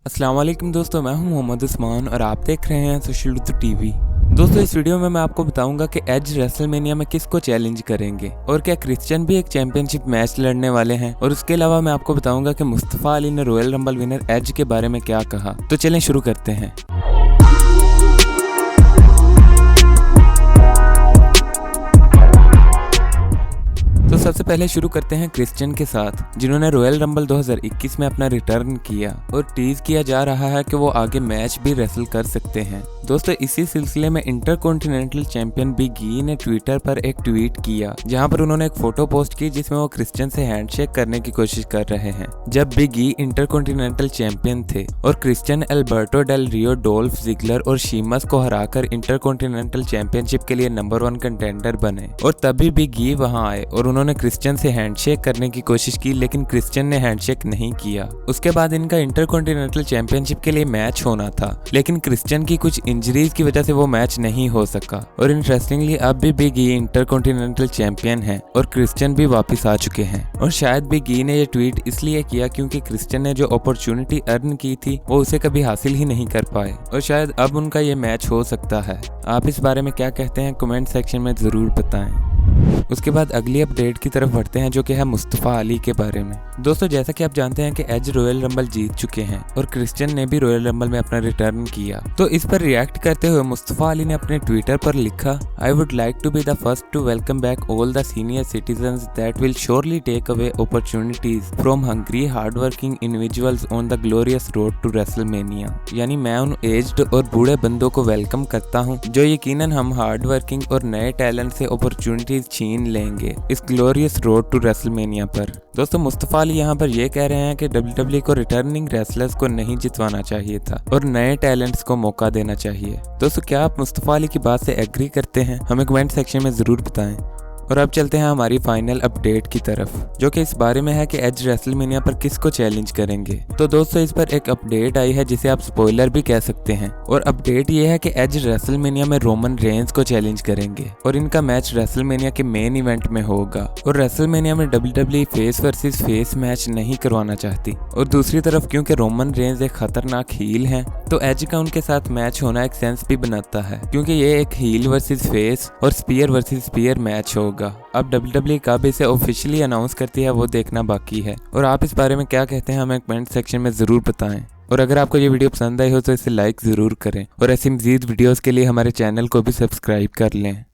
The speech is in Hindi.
अस्सलाम वालेकुम दोस्तों, मैं हूं मोहम्मद उस्मान और आप देख रहे हैं सोशल ट्रुथ टीवी। दोस्तों, इस वीडियो में मैं आपको बताऊंगा कि एज रेसलमेनिया में किसको चैलेंज करेंगे और क्या क्रिश्चियन भी एक चैंपियनशिप मैच लड़ने वाले हैं। और उसके अलावा मैं आपको बताऊंगा कि मुस्तफा अली ने रॉयल रंबल विनर एज के बारे में क्या कहा। तो चलें शुरू करते हैं। तो सबसे पहले शुरू करते हैं क्रिश्चियन के साथ, जिन्होंने रॉयल रंबल 2021 में अपना रिटर्न किया और टीज किया जा रहा है कि वो आगे मैच भी रेसल कर सकते हैं। दोस्तों, इसी सिलसिले में इंटरकॉन्टिनेंटल चैंपियन बिग ई ने ट्विटर पर एक ट्वीट किया, जहां पर उन्होंने एक फोटो पोस्ट की जिसमें वो क्रिश्चियन से हैंडशेक करने की कोशिश कर रहे हैं। जब बिग ई इंटरकॉन्टिनेंटल चैंपियन थे और क्रिश्चियन एल्बर्टो डेल रियो, डोल्फ जिगलर और शीमस को हराकर इंटरकॉन्टिनेंटल चैंपियनशिप के लिए नंबर 1 कंटेंडर बने, और तभी बिग ई वहां आए और उन्होंने क्रिश्चियन से हैंडशेक करने की कोशिश की, लेकिन क्रिश्चियन ने हैंडशेक नहीं किया। उसके बाद इनका इंटरकॉन्टिनेंटल चैंपियनशिप के लिए मैच होना था, लेकिन क्रिश्चियन की कुछ इंजरीज की वजह से वो मैच नहीं हो सका। और इंटरेस्टिंगली अब भी बिग ई इंटरकॉन्टिनेंटल चैंपियन है और क्रिश्चियन भी वापस आ चुके हैं। और शायद बिग ई ने ये ट्वीट इसलिए किया क्योंकि क्रिश्चियन ने जो अपॉर्चुनिटी अर्न की थी वो उसे कभी हासिल ही नहीं कर पाए, और शायद अब उनका ये मैच हो सकता है। आप इस बारे में क्या कहते हैं कमेंट सेक्शन में जरूर बताएं। उसके बाद अगली अपडेट की तरफ बढ़ते हैं, जो कि है मुस्तफा अली के बारे में। दोस्तों, जैसा कि आप जानते हैं कि एज रॉयल रंबल जीत चुके हैं और क्रिश्चियन ने भी रॉयल रंबल में अपना रिटर्न किया। तो इस पर रिएक्ट करते हुए मुस्तफा अली ने अपने ट्विटर पर लिखा, I would like to be the first to welcome back all the senior citizens that will surely take away opportunities from hungry hard working individuals on the glorious road to WrestleMania. यानी मैं उन एज्ड और बूढ़े बंदों को वेलकम करता हूँ जो यकीनन हम हार्ड वर्किंग और नए टैलेंट से अपॉर्चुनिटीज छीन लेंगे इस ग्लोरियस रोड टू रेसलमेनिया पर। दोस्तों, मुस्तफा अली यहाँ पर ये कह रहे हैं कि WWE को रिटर्निंग रेसलर्स को नहीं जितवाना चाहिए था और नए टैलेंट्स को मौका देना चाहिए। दोस्तों, क्या आप मुस्तफा अली की बात से एग्री करते हैं? हमें कमेंट सेक्शन में जरूर बताएं। और अब चलते हैं हमारी फाइनल अपडेट की तरफ, जो कि इस बारे में है कि एज रेसलमेनिया पर किसको चैलेंज करेंगे। तो दोस्तों, इस पर एक अपडेट आई है जिसे आप स्पॉइलर भी कह सकते हैं, और अपडेट ये है कि एज रेसलमेनिया में रोमन रेंज को चैलेंज करेंगे और इनका मैच रेसलमेनिया के मेन इवेंट में होगा। और रेसलमेनिया में WWE face versus face match नहीं करवाना चाहती, और दूसरी तरफ क्योंकि रोमन रेंज एक खतरनाक हील है, तो एज का उनके साथ मैच होना एक सेंस भी बनाता है, क्योंकि ये एक हील वर्सेस फेस और स्पीयर वर्सेस स्पीयर मैच होगा। अब WWE कब इसे ऑफिशियली अनाउंस करती है वो देखना बाकी है। और आप इस बारे में क्या कहते हैं हमें कमेंट सेक्शन में जरूर बताएं। और अगर आपको ये वीडियो पसंद आई हो तो इसे लाइक जरूर करें, और ऐसी मजीद वीडियोस के लिए हमारे चैनल को भी सब्सक्राइब कर लें।